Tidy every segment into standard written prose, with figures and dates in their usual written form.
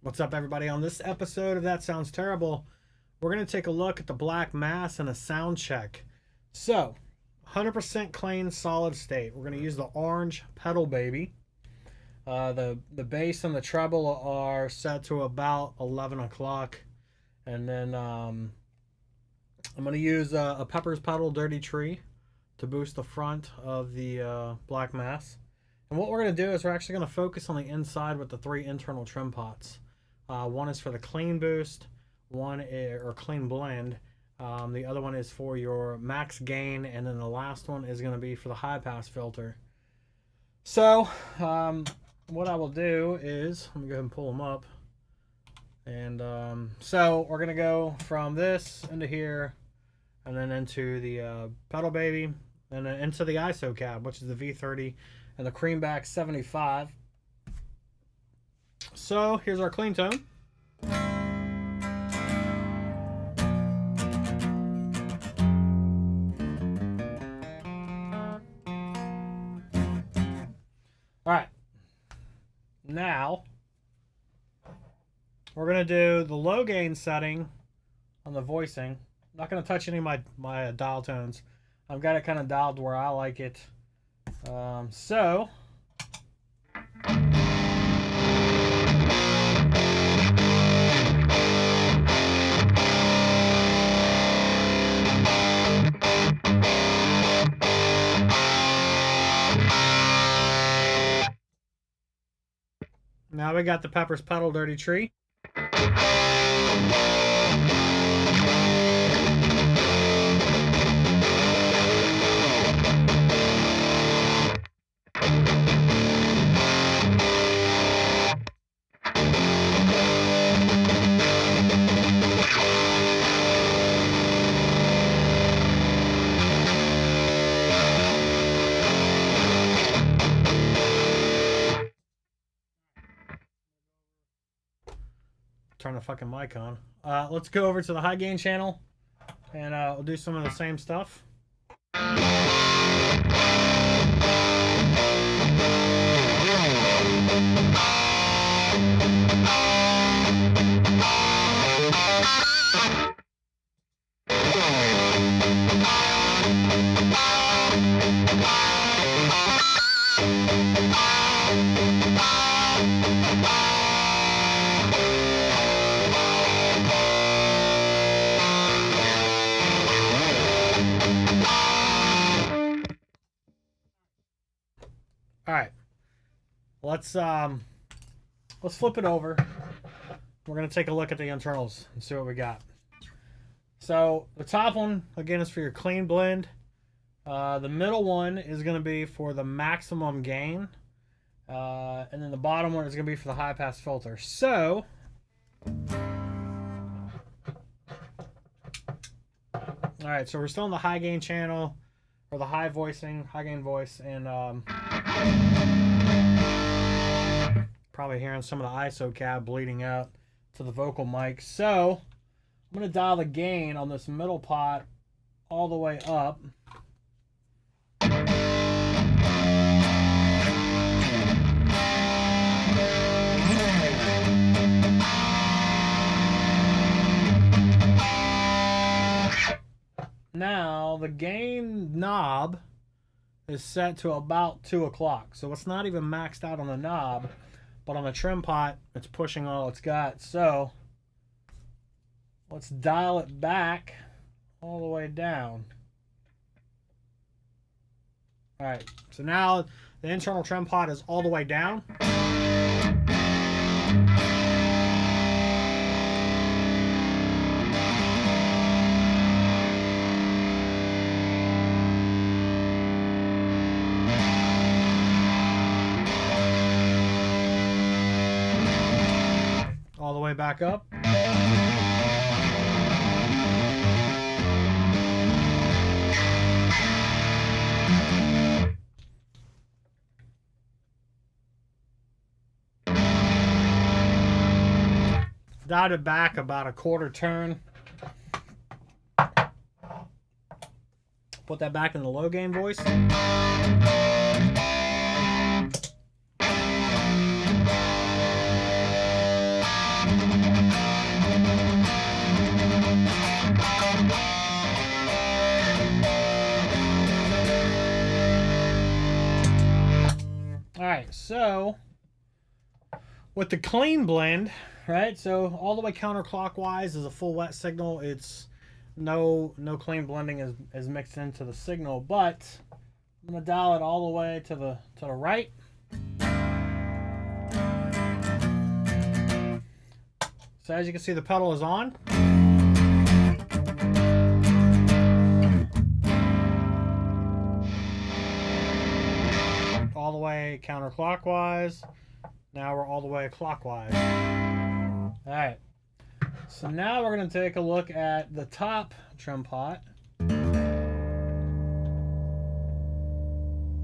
What's up, everybody? On this episode of That Sounds Terrible, we're going to take a look at the black mass and a sound check. So, 100% clean solid state. We're going to use the Orange PedalBaby. The bass and the treble are set to about 11 o'clock. And then I'm going to use a Pepper's Pedal Dirty Tree to boost the front of the black mass. And what we're going to do is we're actually going to focus on the inside with the 3 internal trim pots. One is for the clean boost, or clean blend. The other one is for your max gain, and then the last one is going to be for the high pass filter. So what I will do is, let me go ahead and pull them up. And so we're going to go from this into here, and then into the PedalBaby, and then into the ISO cab, which is the V30 and the Creamback 75. So here's our clean tone. All right, now we're going to do the low gain setting on the voicing. I'm not going to touch any of my dial tones. I've got it kind of dialed where I like it. So now we got the Pepper's Pedal Dirty Tree. Turn the fucking mic on. Let's go over to the high gain channel, and we'll do some of the same stuff. All right, let's flip it over. We're gonna take a look at the internals and see what we got. So the top one again is for your clean blend. The middle one is gonna be for the maximum gain, and then the bottom one is gonna be for the high pass filter. So all right, so we're still in the high gain channel, or the high gain voice, and probably hearing some of the ISO cab bleeding out to the vocal mic. So I'm going to dial the gain on this middle pot all the way up. Now the gain knob is set to about 2 o'clock, so it's not even maxed out on the knob, but on the trim pot it's pushing all it's got. So let's dial it back all the way down. All right, so now the internal trim pot is all the way down. All the way back up. Dialed it back about a quarter turn. Put that back in the low gain voice. so with the clean blend, right? So all the way counterclockwise is a full wet signal. It's no clean blending is mixed into the signal, but I'm gonna dial it all the way to the right. So as you can see, the pedal is on. All the way counterclockwise. Now we're all the way clockwise. All right. So now we're going to take a look at the top trim pot. All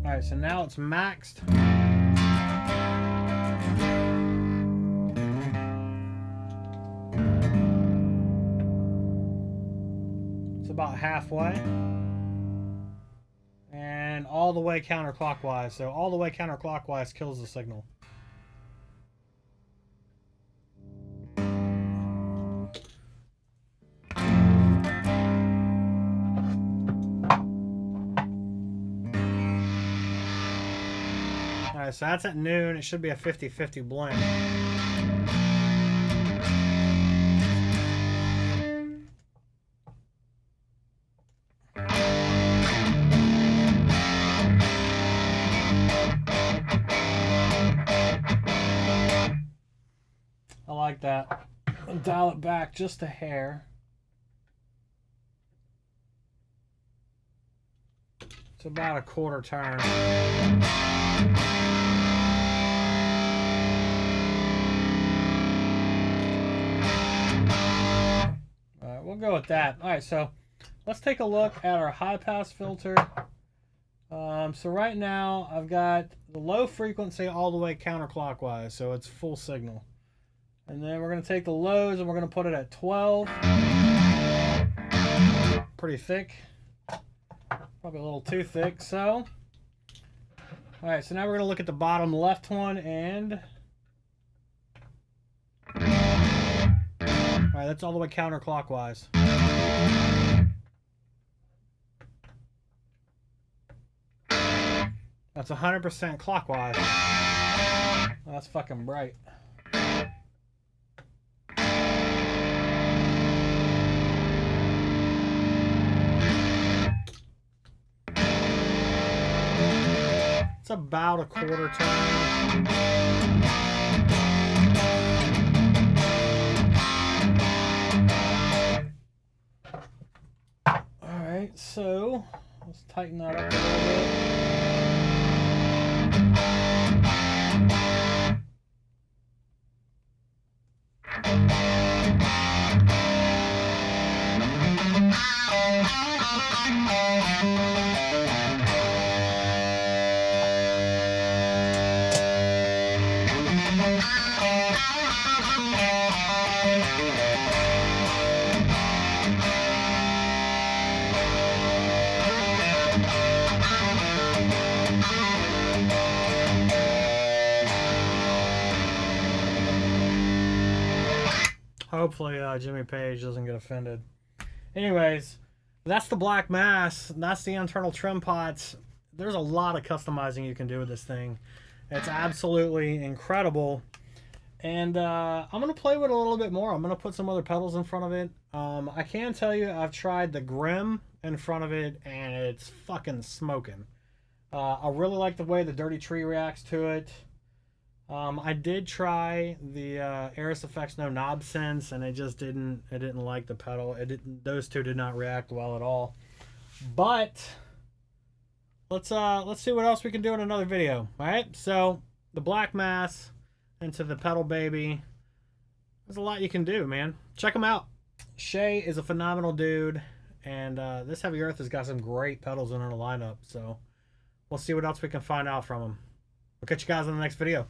right, so now it's maxed. It's about halfway. And all the way counterclockwise. So all the way counterclockwise kills the signal. Alright, so that's at noon. It should be a 50-50 blend. I like that. I'll dial it back just a hair. It's about a quarter turn. Alright, we'll go with that. Alright, so let's take a look at our high pass filter. So right now I've got the low frequency all the way counterclockwise, so it's full signal. And then we're going to take the lows and we're going to put it at 12. Pretty thick. Probably a little too thick, so. Alright, so now we're going to look at the bottom left one and. Alright, that's all the way counterclockwise. That's 100% clockwise. Oh, that's fucking bright. It's about a quarter turn. Alright, so let's tighten that up a little bit. Hopefully Jimmy Page doesn't get offended. Anyways, that's the black mass. That's the internal trim pots. There's a lot of customizing you can do with this thing. It's absolutely incredible. And I'm going to play with it a little bit more. I'm going to put some other pedals in front of it. I can tell you I've tried the Grim in front of it, and it's fucking smoking. I really like the way the Dirty Tree reacts to it. I did try the Aris Effects No Knob Sense, and it didn't like the pedal. Those two did not react well at all. But let's see what else we can do in another video. All right, so the black mass into the pedal baby. There's a lot you can do, man. Check them out. Shay is a phenomenal dude, and this Heavy Earth has got some great pedals in our lineup. So we'll see what else we can find out from him. We'll catch you guys in the next video.